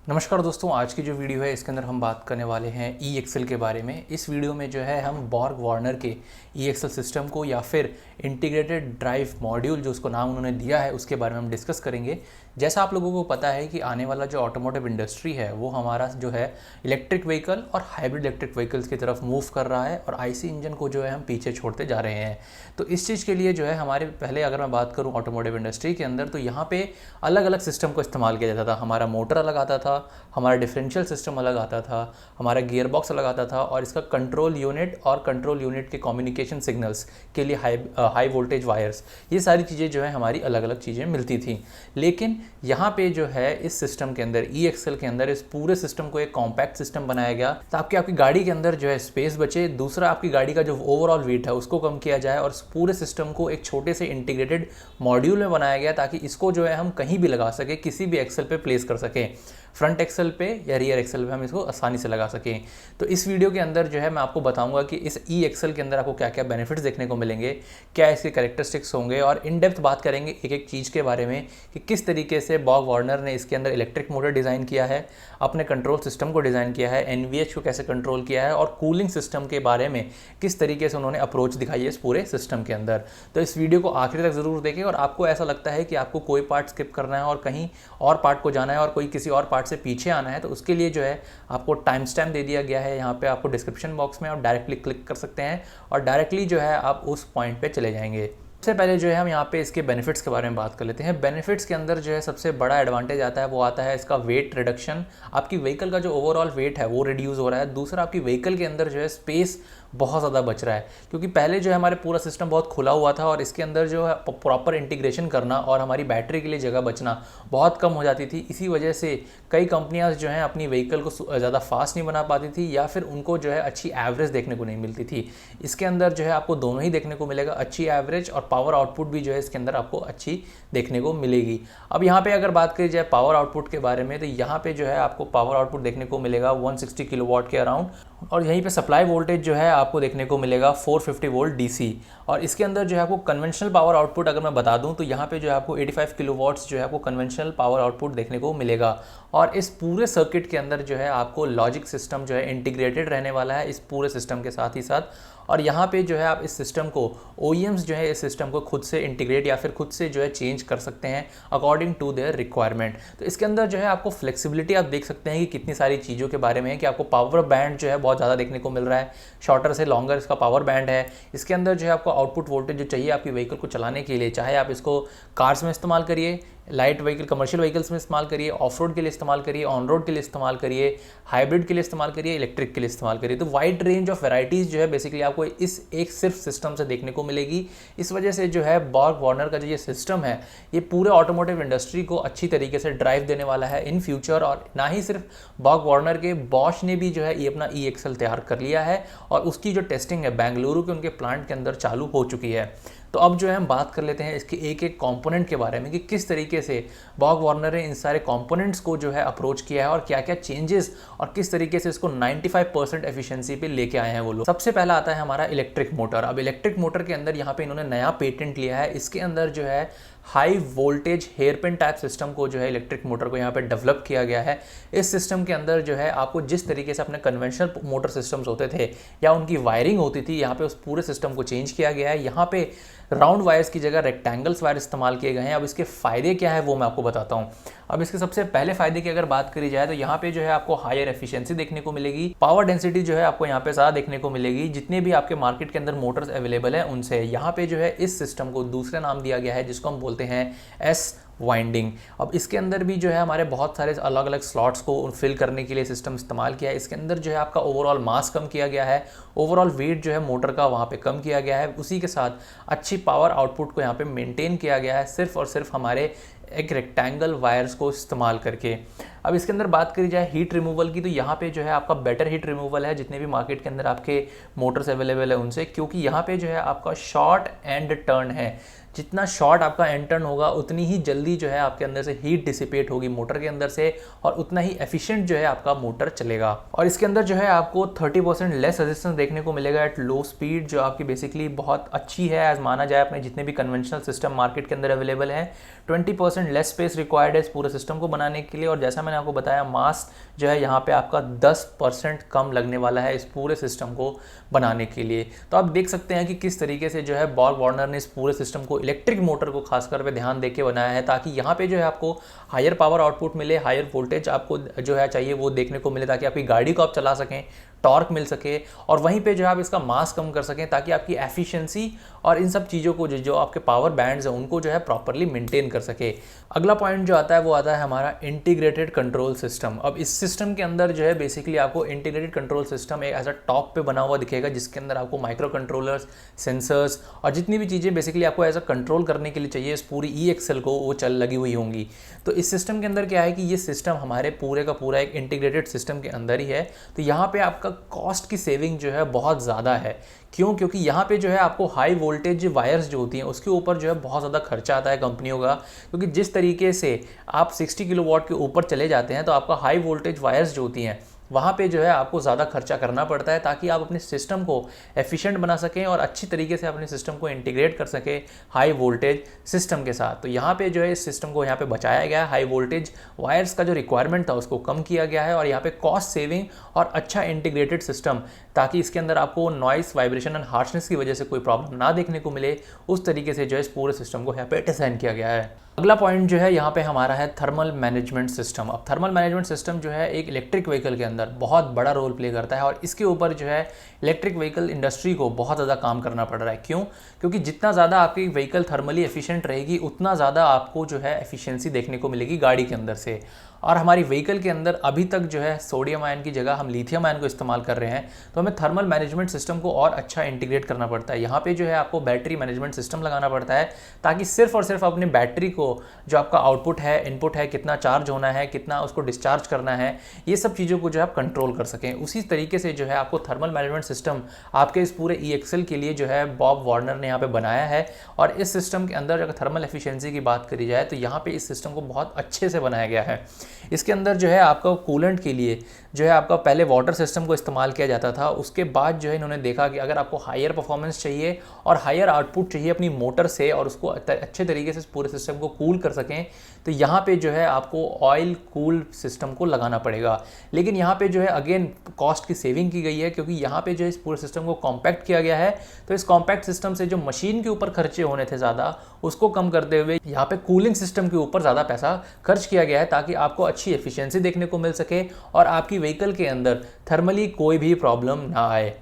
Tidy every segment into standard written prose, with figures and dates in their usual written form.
नमस्कार दोस्तों, आज की जो वीडियो है इसके अंदर हम बात करने वाले हैं ई एक्सेल के बारे में। इस वीडियो में जो है हम बॉर्ग वार्नर के ई एक्सेल सिस्टम को या फिर इंटीग्रेटेड ड्राइव मॉड्यूल जो उसको नाम उन्होंने दिया है उसके बारे में हम डिस्कस करेंगे। जैसा आप लोगों को पता है कि आने वाला जो ऑटोमोटिव इंडस्ट्री है वो हमारा जो है इलेक्ट्रिक व्हीकल और हाइब्रिड इलेक्ट्रिक व्हीकल्स की तरफ मूव कर रहा है और आईसी इंजन को जो है हम पीछे छोड़ते जा रहे हैं। तो इस चीज़ के लिए जो है हमारे पहले अगर मैं बात करूँ ऑटोमोटिव इंडस्ट्री के अंदर, तो यहाँ पे अलग अलग सिस्टम को इस्तेमाल किया जाता था। हमारा मोटर अलग आता था, हमारा डिफरेंशियल सिस्टम अलग आता था, हमारा गियर बॉक्स अलग आता था और इसका कंट्रोल यूनिट और कंट्रोल यूनिट के कम्युनिकेशन सिग्नल्स के लिए हाई वोल्टेज वायर्स, ये सारी चीज़ें जो है हमारी अलग अलग चीज़ें मिलती थी। लेकिन यहाँ पे जो है इस सिस्टम के अंदर ई एक्सेल के अंदर इस पूरे सिस्टम को एक कॉम्पैक्ट सिस्टम बनाया गया ताकि आपकी गाड़ी के अंदर जो है स्पेस बचे, दूसरा आपकी गाड़ी का जो ओवरऑल वेट है उसको कम किया जाए और इस पूरे सिस्टम को एक छोटे से इंटीग्रेटेड मॉड्यूल में बनाया गया ताकि इसको जो है हम कहीं भी लगा सके, किसी भी एक्सेल पे प्लेस कर सकें, फ्रंट एक्सेल पे या रियर एक्सेल पे हम इसको आसानी से लगा सकें। तो इस वीडियो के अंदर जो है मैं आपको बताऊंगा कि इस ई एक्सेल के अंदर आपको क्या क्या बेनिफिट्स देखने को मिलेंगे, क्या इसके कैरेक्टरिस्टिक्स होंगे और इन डेप्थ बात करेंगे एक एक चीज़ के बारे में कि किस तरीके से बॉर्ग वार्नर ने इसके अंदर इलेक्ट्रिक मोटर डिज़ाइन किया है, अपने कंट्रोल सिस्टम को डिज़ाइन किया है, एनवीएच को कैसे कंट्रोल किया है और कूलिंग सिस्टम के बारे में किस तरीके से उन्होंने अप्रोच दिखाई है इस पूरे सिस्टम के अंदर। तो इस वीडियो को आखिर तक ज़रूर देखें और आपको ऐसा लगता है कि आपको कोई पार्ट स्किप करना है और कहीं और पार्ट को जाना है और कोई किसी और पार्ट से पीछे आना है, तो उसके लिए जो है आपको टाइम स्टैम्प दे दिया गया है यहाँ पे आपको डिस्क्रिप्शन बॉक्स में, और डायरेक्टली क्लिक कर सकते हैं और डायरेक्टली जो है आप उस पॉइंट पे चले जाएंगे। सबसे पहले जो है हम यहाँ पे इसके बेनिफिट्स के बारे में बात कर लेते हैं। बेनिफिट्स के अंदर जो है सबसे बड़ा एडवांटेज आता है वो आता है इसका वेट रिडक्शन। आपकी व्हीकल का जो ओवरऑल वेट है वो रिड्यूस हो रहा है। दूसरा, आपकी व्हीकल के अंदर जो है स्पेस बहुत ज़्यादा बच रहा है, क्योंकि पहले जो है हमारे पूरा सिस्टम बहुत खुला हुआ था और इसके अंदर जो है प्रॉपर इंटीग्रेशन करना और हमारी बैटरी के लिए जगह बचना बहुत कम हो जाती थी। इसी वजह से कई कंपनियां जो हैं अपनी व्हीकल को ज़्यादा फास्ट नहीं बना पाती थी या फिर उनको जो है अच्छी एवरेज देखने को नहीं मिलती थी। इसके अंदर जो है आपको दोनों ही देखने को मिलेगा, अच्छी एवरेज और पावर आउटपुट भी जो है इसके अंदर आपको अच्छी देखने को मिलेगी। अब यहाँ पे अगर बात करी जाए पावर आउटपुट के बारे में, तो यहाँ पे जो है आपको पावर आउटपुट देखने को मिलेगा 160 किलोवाट के अराउंड, और यहीं पे सप्लाई वोल्टेज जो है आपको देखने को मिलेगा 450 वोल्ट डीसी। और इसके अंदर जो है आपको कन्वेंशनल पावर आउटपुट अगर मैं बता दूं तो यहाँ पे जो है आपको 85 किलोवाट्स जो है आपको कन्वेंशनल पावर आउटपुट देखने को मिलेगा। और इस पूरे सर्किट के अंदर जो है आपको लॉजिक सिस्टम जो है इंटीग्रेटेड रहने वाला है इस पूरे सिस्टम के साथ ही साथ। और यहाँ पे जो है आप इस सिस्टम को OEMs जो है इस सिस्टम को खुद से इंटीग्रेट या फिर खुद से जो है चेंज कर सकते हैं अकॉर्डिंग टू देयर रिक्वायरमेंट। तो इसके अंदर जो है आपको फ्लेक्सिबिलिटी आप देख सकते हैं कि कितनी सारी चीज़ों के बारे में है कि आपको पावर बैंड जो है बहुत ज़्यादा देखने को मिल रहा है, शॉर्टर से लॉन्गर इसका पावर बैंड है। इसके अंदर जो है आपको आउटपुट वोल्टेज जो चाहिए आपकी व्हीकल को चलाने के लिए, चाहे आप इसको कार्स में इस्तेमाल करिए, लाइट व्हीकल कमर्शियल व्हीकल्स में इस्तेमाल करिए, ऑफ रोड के लिए इस्तेमाल करिए, ऑन रोड के लिए इस्तेमाल करिए, हाइब्रिड के लिए इस्तेमाल करिए, इलेक्ट्रिक के लिए इस्तेमाल करिए। तो वाइड रेंज ऑफ वैरायटीज़ जो है बेसिकली आपको इस एक सिर्फ सिस्टम से देखने को मिलेगी। इस वजह से जो है बॉर्ग वार्नर का जो ये सिस्टम है ये पूरे ऑटोमोटिव इंडस्ट्री को अच्छी तरीके से ड्राइव देने वाला है इन फ्यूचर। और ना ही सिर्फ बॉर्ग वार्नर के, बॉश ने भी जो है ये अपना ई एक्सेल तैयार कर लिया है और उसकी जो टेस्टिंग है बेंगलुरु के उनके प्लांट के अंदर चालू हो चुकी है। तो अब जो है हम बात कर लेते हैं इसके एक एक कंपोनेंट के बारे में कि किस तरीके से बॉर्ग वार्नर ने इन सारे कंपोनेंट्स को जो है अप्रोच किया है और क्या क्या चेंजेस और किस तरीके से इसको 95% एफिशिएंसी पे लेके आए हैं वो लोग। सबसे पहला आता है हमारा इलेक्ट्रिक मोटर। अब इलेक्ट्रिक मोटर के अंदर यहाँ पे इन्होंने नया पेटेंट लिया है। इसके अंदर जो है high voltage hairpin type system को जो है इलेक्ट्रिक मोटर को यहाँ पे डेवलप किया गया है। इस सिस्टम के अंदर जो है आपको जिस तरीके से अपने कन्वेंशनल मोटर सिस्टम्स होते थे या उनकी वायरिंग होती थी, यहाँ पे उस पूरे सिस्टम को चेंज किया गया है। यहाँ पे राउंड वायर्स की जगह रेक्टेंगल्स वायर इस्तेमाल किए गए हैं। अब इसके फ़ायदे क्या है वो मैं आपको बताता हूँ। अब इसके सबसे पहले फ़ायदे की अगर बात करी जाए तो यहाँ पे जो है आपको हायर एफिशिएंसी देखने को मिलेगी, पावर डेंसिटी जो है आपको यहाँ पे ज़्यादा देखने को मिलेगी। जितने भी आपके मार्केट के अंदर मोटर्स अवेलेबल हैं उनसे यहाँ पे जो है इस सिस्टम को दूसरा नाम दिया गया है जिसको हम बोलते हैं एस वाइंडिंग। अब इसके अंदर भी जो है हमारे बहुत सारे अलग अलग स्लॉट्स को फिल करने के लिए सिस्टम इस्तेमाल किया है। इसके अंदर जो है आपका ओवरऑल मास कम किया गया है, ओवरऑल वेट जो है मोटर का वहाँ पे कम किया गया है। उसी के साथ अच्छी पावर आउटपुट को यहाँ पे मेंटेन किया गया है सिर्फ और सिर्फ हमारे एक रेक्टेंगल वायर्स को इस्तेमाल करके। अब इसके अंदर बात करी जाए हीट रिमूवल की, तो यहाँ पे जो है आपका बेटर हीट रिमूवल है जितने भी मार्केट के अंदर आपके मोटर्स अवेलेबल है उनसे, क्योंकि यहाँ पे जो है आपका शॉर्ट एंड टर्न है। जितना शॉर्ट आपका एंड टर्न होगा उतनी ही जल्दी जो है आपके अंदर से हीट डिसिपेट होगी मोटर के अंदर से और उतना ही एफिशिएंट जो है आपका मोटर चलेगा। और इसके अंदर जो है आपको 30% लेस रेजिस्टेंस देखने को मिलेगा एट लो स्पीड, जो आपकी बेसिकली बहुत अच्छी है एज माना जाए अपने जितने भी कन्वेंशनल सिस्टम मार्केट के अंदर अवेलेबल है। 20% लेस स्पेस रिक्वायर्ड है इस पूरे सिस्टम को बनाने के लिए। और जैसा मैंने आपको बताया मास जो है यहाँ पे आपका 10% कम लगने वाला है इस पूरे सिस्टम को बनाने के लिए। तो आप देख सकते हैं कि किस तरीके से जो है बॉर्ग वार्नर ने इस पूरे सिस्टम को इलेक्ट्रिक मोटर को खासकर पे ध्यान देके बनाया है, ताकि यहाँ पे जो है आपको हायर पावर आउटपुट मिले, हायर वोल्टेज आपको जो है चाहिए वो देखने को मिले, ताकि आपकी गाड़ी को आप चला सकें, टॉर्क मिल सके, और वहीं पे जो है आप इसका मास कम कर सकें, ताकि आपकी एफिशिएंसी और इन सब चीज़ों को जो आपके पावर बैंड्स हैं उनको जो है प्रॉपरली मेंटेन कर सके। अगला पॉइंट जो आता है वो आता है हमारा इंटीग्रेटेड कंट्रोल सिस्टम। अब इस सिस्टम के अंदर जो है बेसिकली आपको इंटीग्रेटेड कंट्रोल सिस्टम एक ऐसा टॉप पे बना हुआ दिखेगा, जिसके अंदर आपको माइक्रो कंट्रोलर्स, सेंसर्स और जितनी भी चीज़ें बेसिकली आपको ऐसा कंट्रोल करने के लिए चाहिए इस पूरी EXL को, वो लगी हुई होंगी। तो इस सिस्टम के अंदर क्या है कि ये सिस्टम हमारे पूरे का पूरा एक इंटीग्रेटेड सिस्टम के अंदर ही है। तो यहाँ पे आपका कॉस्ट की सेविंग जो है बहुत ज़्यादा है। क्यों? क्योंकि यहाँ पे जो है आपको हाई वोल्टेज वायर्स जो होती हैं उसके ऊपर जो है बहुत ज़्यादा खर्चा आता है कंपनियों का, क्योंकि जिस तरीके से आप 60 किलोवाट के ऊपर चले जाते हैं तो आपका हाई वोल्टेज वायर्स जो होती हैं वहाँ पे जो है आपको ज़्यादा खर्चा करना पड़ता है, ताकि आप अपने सिस्टम को एफिशिएंट बना सकें और अच्छी तरीके से अपने सिस्टम को इंटीग्रेट कर सकें हाई वोल्टेज सिस्टम के साथ। तो यहाँ पे जो है इस सिस्टम को यहाँ पे बचाया गया है, हाई वोल्टेज वायर्स का जो रिक्वायरमेंट था उसको कम किया गया है, और यहाँ पे कॉस्ट सेविंग और अच्छा इंटीग्रेटेड सिस्टम, ताकि इसके अंदर आपको नॉइस, वाइब्रेशन एंड हार्शनेस की वजह से कोई प्रॉब्लम ना देखने को मिले, उस तरीके से जो है इस पूरे सिस्टम को यहाँ पे डिज़ाइन किया गया है। अगला पॉइंट जो है यहाँ पे हमारा है थर्मल मैनेजमेंट सिस्टम। अब थर्मल मैनेजमेंट सिस्टम जो है एक इलेक्ट्रिक व्हीकल के अंदर बहुत बड़ा रोल प्ले करता है, और इसके ऊपर जो है इलेक्ट्रिक व्हीकल इंडस्ट्री को बहुत ज़्यादा काम करना पड़ रहा है। क्यों? क्योंकि जितना ज़्यादा आपकी व्हीकल थर्मली एफिशिएंट रहेगी उतना ज़्यादा आपको जो है एफिशिएंसी देखने को मिलेगी गाड़ी के अंदर से। और हमारी व्हीकल के अंदर अभी तक जो है सोडियम आयन की जगह हम लिथियम आयन को इस्तेमाल कर रहे हैं, तो हमें थर्मल मैनेजमेंट सिस्टम को और अच्छा इंटीग्रेट करना पड़ता है। यहाँ पे जो है आपको बैटरी मैनेजमेंट सिस्टम लगाना पड़ता है, ताकि सिर्फ और सिर्फ अपने बैटरी को जो आपका आउटपुट है, इनपुट है, कितना चार्ज होना है, कितना उसको डिस्चार्ज करना है, ये सब चीज़ों को जो है आप कंट्रोल कर सकें। उसी तरीके से जो है आपको थर्मल मैनेजमेंट सिस्टम आपके इस पूरे EXL के लिए जो है बॉब वार्नर ने यहाँ पे बनाया है। और इस सिस्टम के अंदर अगर थर्मल एफिशिएंसी की बात करी जाए तो यहाँ पे इस सिस्टम को बहुत अच्छे से बनाया गया है। इसके अंदर जो है आपका कूलेंट के लिए जो है आपका पहले वाटर सिस्टम को इस्तेमाल किया जाता था, उसके बाद जो है इन्होंने देखा कि अगर आपको हायर परफॉर्मेंस चाहिए और हायर आउटपुट चाहिए अपनी मोटर से, और उसको अच्छे तरीके से पूरे सिस्टम को कूल कर सकें, तो यहाँ पे जो है आपको ऑयल कूल सिस्टम को लगाना पड़ेगा। लेकिन यहाँ पे जो है अगेन कॉस्ट की सेविंग की गई है, क्योंकि यहाँ पे जो है इस पूरे सिस्टम को कॉम्पैक्ट किया गया है। तो इस कॉम्पैक्ट सिस्टम से जो मशीन के ऊपर खर्चे होने थे ज़्यादा, उसको कम करते हुए यहाँ पे कूलिंग सिस्टम के ऊपर ज़्यादा पैसा खर्च किया गया है, ताकि आपको अच्छी एफिशिएंसी देखने को मिल सके और आपकी व्हीकल के अंदर थर्मली कोई भी प्रॉब्लम ना आए।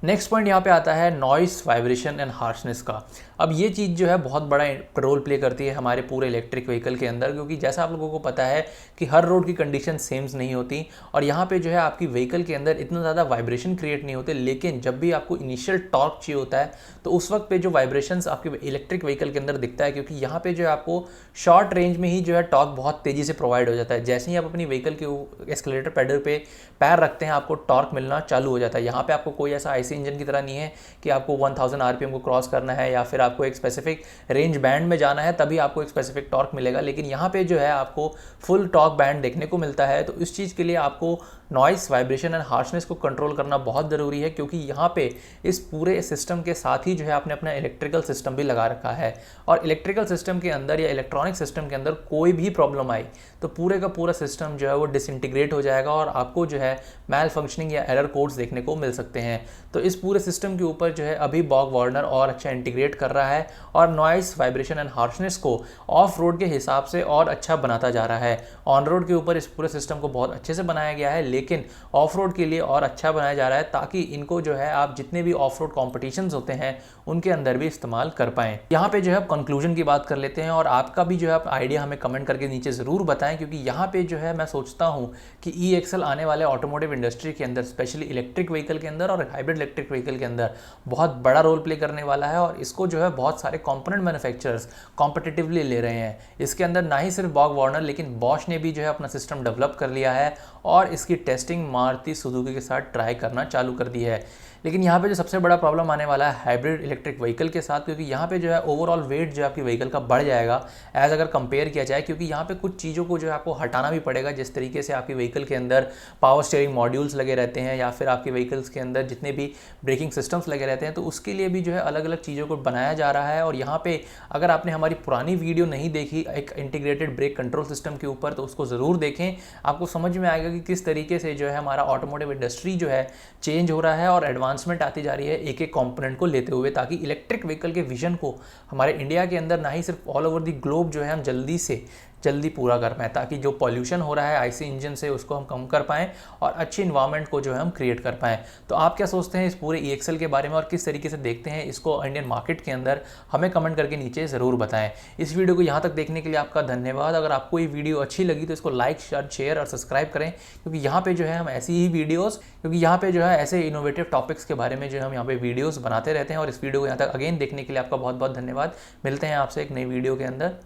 नेक्स्ट पॉइंट यहाँ पे आता है नॉइस, वाइब्रेशन एंड हार्शनेस का। अब ये चीज़ जो है बहुत बड़ा रोल प्ले करती है हमारे पूरे इलेक्ट्रिक व्हीकल के अंदर, क्योंकि जैसा आप लोगों को पता है कि हर रोड की कंडीशन सेम्स नहीं होती, और यहाँ पे जो है आपकी व्हीकल के अंदर इतना ज़्यादा वाइब्रेशन क्रिएट नहीं होते। लेकिन जब भी आपको इनिशियल टॉर्क चाहिए होता है तो उस वक्त पे जो वाइब्रेशंस आपके इलेक्ट्रिक व्हीकल के अंदर दिखता है, क्योंकि यहाँ पे जो है आपको शॉर्ट रेंज में ही जो है टॉर्क बहुत तेज़ी से प्रोवाइड हो जाता है। जैसे ही आप अपनी व्हीकल के एस्केलेटर पैडल पे पैर रखते हैं आपको टॉर्क मिलना चालू हो जाता है। यहाँ पे आपको कोई ऐसा IC इंजन की तरह नहीं है कि आपको 1000 RPM को क्रॉस करना है या फिर आपको एक स्पेसिफिक रेंज बैंड में जाना है तभी आपको एक स्पेसिफिक टॉर्क मिलेगा। लेकिन यहाँ पे जो है आपको फुल टॉर्क बैंड देखने को मिलता है। तो इस चीज़ के लिए आपको नॉइस, वाइब्रेशन एंड हार्शनेस को कंट्रोल करना बहुत ज़रूरी है, क्योंकि यहाँ पे इस पूरे सिस्टम के साथ ही जो है आपने अपना इलेक्ट्रिकल सिस्टम भी लगा रखा है, और इलेक्ट्रिकल सिस्टम के अंदर या इलेक्ट्रॉनिक सिस्टम के अंदर कोई भी प्रॉब्लम आई तो पूरे का पूरा सिस्टम जो है वो डिसइंटीग्रेट हो जाएगा और आपको जो है मैल फंक्शनिंग या एरर कोड्स देखने को मिल सकते हैं। तो इस पूरे सिस्टम के ऊपर जो है अभी बॉग वार्नर और अच्छा इंटीग्रेट कर रहा है और नॉइस, वाइब्रेशन एंड हार्शनेस को ऑफ रोड के हिसाब से और अच्छा बनाता जा रहा है। ऑन रोड के ऊपर इस पूरे सिस्टम को बहुत अच्छे से बनाया गया है, लेकिन ऑफ रोड के लिए और अच्छा बनाया जा रहा है, ताकि इनको जो है आप जितने भी ऑफ रोड कॉम्पिटिशन्स होते हैं उनके अंदर भी इस्तेमाल कर पाएँ। यहाँ पे जो है कंक्लूजन की बात कर लेते हैं, और आपका भी जो है आइडिया हमें कमेंट करके नीचे ज़रूर बताएं, क्योंकि यहाँ पे जो है मैं सोचता हूँ कि EXL आने वाले ऑटोमोटिव इंडस्ट्री के अंदर, स्पेशली इलेक्ट्रिक व्हीकल के अंदर और हाइब्रिड इलेक्ट्रिक व्हीकल के अंदर बहुत बड़ा रोल प्ले करने वाला है, और इसको जो है बहुत सारे कंपोनेंट मैन्युफैक्चरर्स कॉम्पिटिटिवली ले रहे हैं। इसके अंदर ना ही सिर्फ बॉग वार्नर, लेकिन बॉश ने भी जो है अपना सिस्टम डेवलप कर लिया है और इसकी टेस्टिंग मारुति सुजुकी के साथ ट्राई करना चालू कर दी है। लेकिन यहाँ पे जो सबसे बड़ा प्रॉब्लम आने वाला है हाइब्रिड इलेक्ट्रिक व्हीकल के साथ, क्योंकि यहाँ पे जो है ओवरऑल वेट जो आपकी व्हीकल का बढ़ जाएगा एज अगर कंपेयर किया जाए, क्योंकि यहाँ पे कुछ चीज़ों को जो है आपको हटाना भी पड़ेगा। जिस तरीके से आपकी व्हीकल के अंदर पावर स्टीयरिंग मॉड्यूल्स लगे रहते हैं या फिर आपके व्हीकल्स के अंदर जितने भी ब्रेकिंग सिस्टम्स लगे रहते हैं, तो उसके लिए भी जो है अलग अलग चीज़ों को बनाया जा रहा है। और यहाँ पे अगर आपने हमारी पुरानी वीडियो नहीं देखी एक इंटीग्रेटेड ब्रेक कंट्रोल सिस्टम के ऊपर, तो उसको ज़रूर देखें, आपको समझ में आएगा कि किस तरीके से जो है हमारा ऑटोमोटिव इंडस्ट्री जो है चेंज हो रहा है और एडवांसमेंट आती जा रही है एक एक कंपोनेंट को लेते हुए, ताकि इलेक्ट्रिक व्हीकल के विजन को हमारे इंडिया के अंदर ना ही सिर्फ ऑल ओवर द ग्लोब जो है हम जल्दी से जल्दी पूरा कर पाएँ, ताकि जो पॉल्यूशन हो रहा है आईसी इंजन से उसको हम कम कर पाएँ और अच्छी इन्वायरमेंट को जो है हम क्रिएट कर पाएँ। तो आप क्या सोचते हैं इस पूरे EXL के बारे में और किस तरीके से देखते हैं इसको इंडियन मार्केट के अंदर, हमें कमेंट करके नीचे ज़रूर बताएं। इस वीडियो को यहाँ तक देखने के लिए आपका धन्यवाद। अगर आपको ये वीडियो अच्छी लगी तो इसको लाइक शेयर और सब्सक्राइब करें, क्योंकि यहाँ पे जो है हम ऐसी ही वीडियोस, क्योंकि यहाँ पे जो है ऐसे इनोवेटिव टॉपिक्स के बारे में जो हम यहाँ पे वीडियोस बनाते रहते हैं। और इस वीडियो को यहाँ तक अगेन देखने के लिए आपका बहुत बहुत धन्यवाद। मिलते हैं आपसे एक नई वीडियो के अंदर।